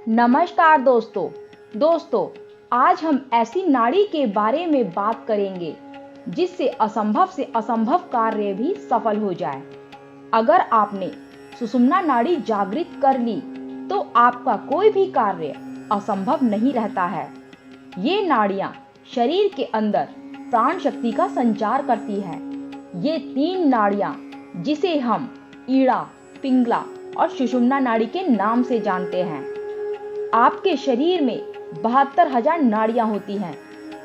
नमस्कार दोस्तों, आज हम ऐसी नाड़ी के बारे में बात करेंगे जिससे असंभव से असंभव कार्य भी सफल हो जाए। अगर आपने सुषुम्ना नाड़ी जागृत कर ली तो आपका कोई भी कार्य असंभव नहीं रहता है। ये नाड़ियां शरीर के अंदर प्राण शक्ति का संचार करती है। ये 3 नाड़ियां जिसे हम ईड़ा, पिंगला और सुषुम्ना नाड़ी के नाम से जानते हैं। आपके शरीर में 72,000 नाड़ियां होती हैं।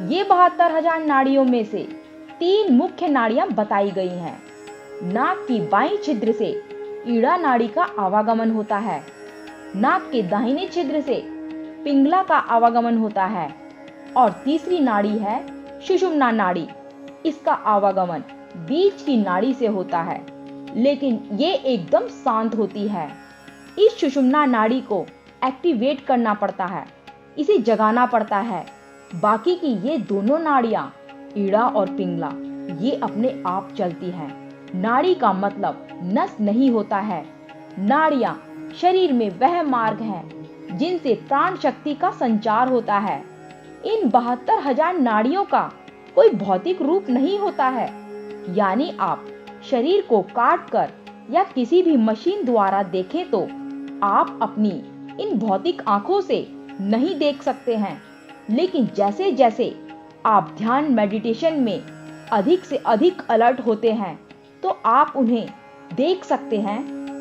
ये 72,000 नाड़ियों में से 3 मुख्य नाड़ियां बताई गई हैं। नाक की बाईं छिद्र से ईड़ा नाड़ी का आवागमन होता है। नाक के दाहिने छिद्र से पिंगला का आवागमन होता है और तीसरी नाड़ी है सुषुम्ना नाड़ी। इसका आवागमन बीच की नाड़ी से होता है, लेकिन ये एकदम शांत होती है। इस सुषुम्ना नाड़ी को एक्टिवेट करना पड़ता है, इसे जगाना पड़ता है। बाकी की ये दोनों नाड़ियां, ईड़ा और पिंगला, ये अपने आप चलती हैं। नाड़ी का मतलब नस नहीं होता है। नाड़ियां शरीर में वह मार्ग हैं जिनसे प्राण शक्ति का संचार होता है। इन 72,000 नाड़ियों का कोई भौतिक रूप नहीं होता है, यानी आप शरीर को काट कर या किसी भी मशीन द्वारा देखें तो आप अपनी इन भौतिक आंखों से नहीं देख सकते हैं। लेकिन जैसे जैसे आप ध्यान मेडिटेशन में अधिक से अधिक अलर्ट होते हैं तो आप उन्हें देख सकते हैं,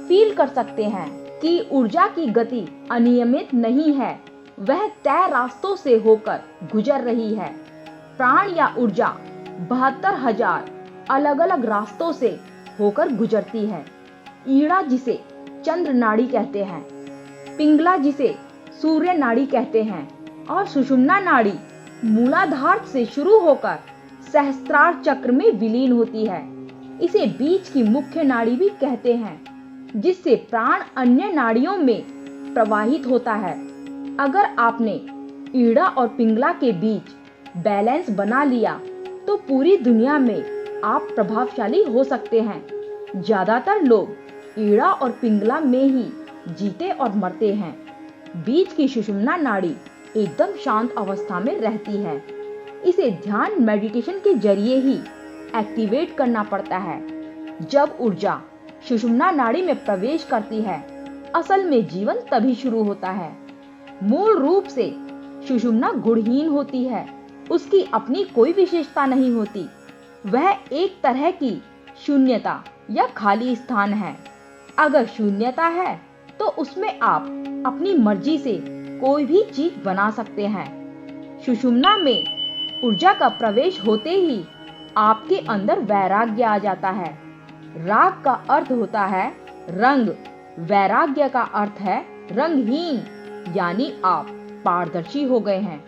फील कर सकते हैं कि ऊर्जा की गति अनियमित नहीं है, वह तय रास्तों से होकर गुजर रही है। प्राण या ऊर्जा 72,000 अलग अलग रास्तों से होकर गुजरती है। ईड़ा जिसे चंद्र नाड़ी कहते हैं, पिंगला जिसे सूर्य नाड़ी कहते हैं और सुषुम्ना नाड़ी मूलाधार से शुरू होकर सहस्त्रार चक्र में विलीन होती है। इसे बीच की मुख्य नाड़ी भी कहते हैं, जिससे प्राण अन्य नाड़ियों में प्रवाहित होता है। अगर आपने ईड़ा और पिंगला के बीच बैलेंस बना लिया तो पूरी दुनिया में आप प्रभावशाली हो सकते हैं। ज्यादातर लोग ईड़ा और पिंगला में ही जीते और मरते हैं। बीच की सुषुम्ना नाड़ी एकदम शांत अवस्था में रहती है। इसे ध्यान मेडिटेशन के जरिए ही एक्टिवेट करना पड़ता है। जब ऊर्जा सुषुम्ना नाड़ी में प्रवेश करती है, असल में जीवन तभी शुरू होता है। मूल रूप से सुषुम्ना गुणहीन होती है, उसकी अपनी कोई विशेषता नहीं होती। वह एक तरह की शून्यता या खाली स्थान है। अगर शून्यता है तो उसमें आप अपनी मर्जी से कोई भी चीज बना सकते हैं। सुषुम्ना में ऊर्जा का प्रवेश होते ही आपके अंदर वैराग्य आ जाता है। राग का अर्थ होता है रंग, वैराग्य का अर्थ है रंगहीन, यानी आप पारदर्शी हो गए हैं।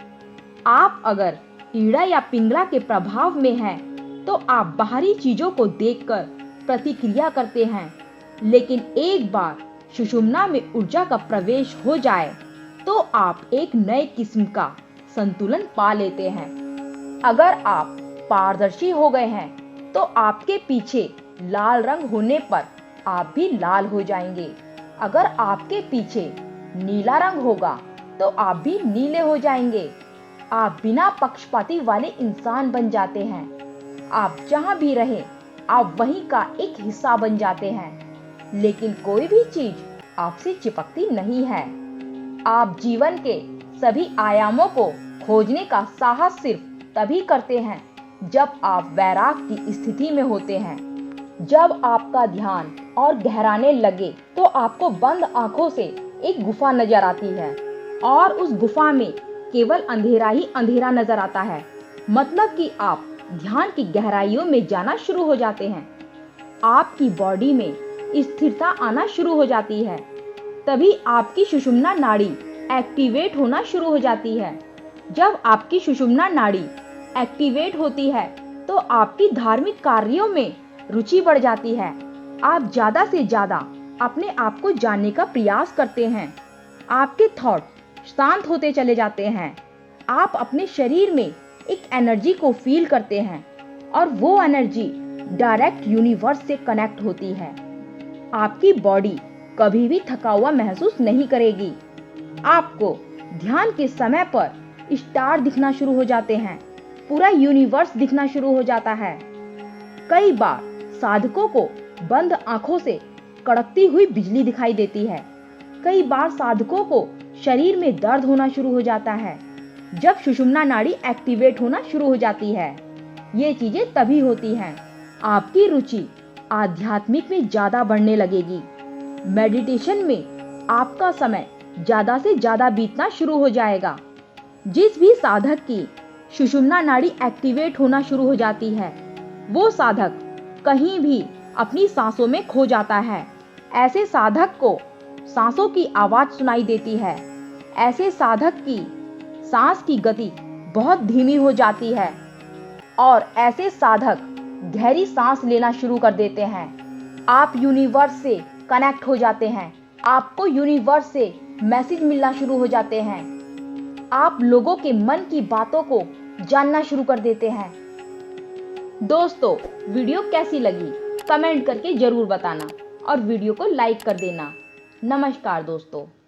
आप अगर ईड़ा या पिंगला के प्रभाव में हैं तो आप बाहरी चीजों को देखकर प्रतिक्रिया करते हैं, लेकिन एक बार सुषुम्ना में ऊर्जा का प्रवेश हो जाए तो आप एक नए किस्म का संतुलन पा लेते हैं। अगर आप पारदर्शी हो गए हैं तो आपके पीछे लाल रंग होने पर आप भी लाल हो जाएंगे। अगर आपके पीछे नीला रंग होगा तो आप भी नीले हो जाएंगे। आप बिना पक्षपाती वाले इंसान बन जाते हैं। आप जहां भी रहें आप वहीं का एक हिस्सा बन जाते हैं। लेकिन कोई भी चीज आपसे चिपकती नहीं है। आप जीवन के सभी आयामों को खोजने का साहस सिर्फ तभी करते हैं जब आप वैराग की स्थिति में होते हैं। जब आपका ध्यान और गहराने लगे तो आपको बंद आंखों से एक गुफा नजर आती है और उस गुफा में केवल अंधेरा ही अंधेरा नजर आता है। मतलब कि आप ध्यान की गहराइयों में जाना शुरू हो जाते हैं। आपकी बॉडी में स्थिरता आना शुरू हो जाती है। तभी आपकी सुषुम्ना नाड़ी एक्टिवेट होना शुरू हो जाती है। जब आपकी सुषुम्ना नाड़ी एक्टिवेट होती है तो आपकी धार्मिक कार्यों में रुचि बढ़ जाती है। आप ज्यादा से ज्यादा अपने आप को जानने का प्रयास करते हैं। आपके थॉट शांत होते चले जाते हैं। आप अपने शरीर में एक एनर्जी को फील करते हैं और वो एनर्जी डायरेक्ट यूनिवर्स से कनेक्ट होती है। आपकी बॉडी कभी भी थका हुआ महसूस नहीं करेगी। आपको ध्यान के समय पर स्टार दिखना शुरू हो जाते हैं, पूरा यूनिवर्स दिखना शुरू हो जाता है। कई बार साधकों को बंद आंखों से कड़कती हुई बिजली दिखाई देती है। कई बार साधकों को शरीर में दर्द होना शुरू हो जाता है जब सुषुम्ना नाड़ी एक्टिवेट होना शुरू हो जाती है। ये चीजें तभी होती हैं आपकी रुचि आध्यात्मिक में ज्यादा बढ़ने लगेगी। मेडिटेशन में आपका समय ज्यादा से ज्यादा बीतना शुरू हो जाएगा। जिस भी साधक की सुषुम्ना नाड़ी एक्टिवेट होना शुरू हो जाती है, वो साधक कहीं भी अपनी सांसों में खो जाता है। ऐसे साधक को सांसों की आवाज सुनाई देती है। ऐसे साधक की सांस की गति बहुत धीमी हो जाती है और ऐसे साधक गहरी सांस लेना शुरू कर देते हैं। आप यूनिवर्स से कनेक्ट हो जाते हैं। आपको यूनिवर्स से मैसेज मिलना शुरू हो जाते हैं। आप लोगों के मन की बातों को जानना शुरू कर देते हैं। दोस्तों, वीडियो कैसी लगी कमेंट करके जरूर बताना और वीडियो को लाइक कर देना। नमस्कार दोस्तों।